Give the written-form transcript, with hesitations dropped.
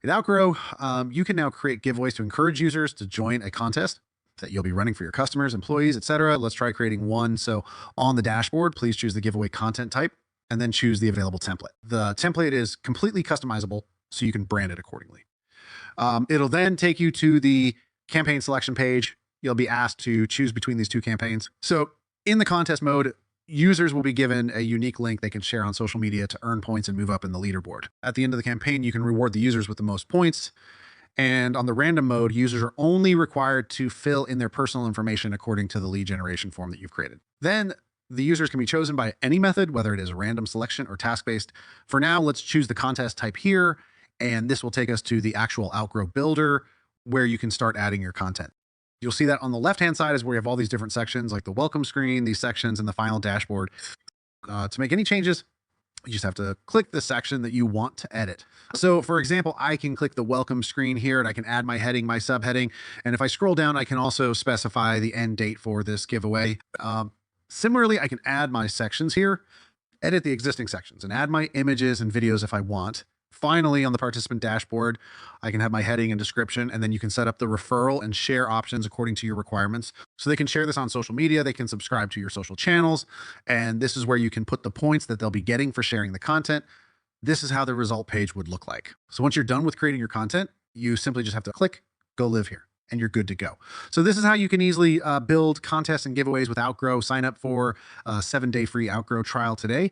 With Outgrow, you can now create giveaways to encourage users to join a contest that you'll be running for your customers, employees, etc. Let's try creating one. So on the dashboard, please choose the giveaway content type and then choose the available template. The template is completely customizable, so you can brand it accordingly. It'll then take you to the campaign selection page. You'll be asked to choose between these two campaigns. So in the contest mode, users will be given a unique link they can share on social media to earn points and move up in the leaderboard. At the end of the campaign, you can reward the users with the most points. And on the random mode, users are only required to fill in their personal information according to the lead generation form that you've created. Then the users can be chosen by any method, whether it is random selection or task-based. For now, let's choose the contest type here, and this will take us to the actual Outgrow builder where you can start adding your content. You'll see that on the left-hand side is where you have all these different sections like the welcome screen, these sections, and the final dashboard. To make any changes, you just have to click the section that you want to edit. So for example, I can click the welcome screen here and I can add my heading, my subheading. And if I scroll down, I can also specify the end date for this giveaway. Similarly, I can add my sections here, edit the existing sections and add my images and videos if I want. Finally, on the participant dashboard, I can have my heading and description, and then you can set up the referral and share options according to your requirements. So they can share this on social media, they can subscribe to your social channels, and this is where you can put the points that they'll be getting for sharing the content. This is how the result page would look like. So once you're done with creating your content, you simply just have to click, go live here, and you're good to go. So this is how you can easily build contests and giveaways with Outgrow. Sign up for a 7-day free Outgrow trial today.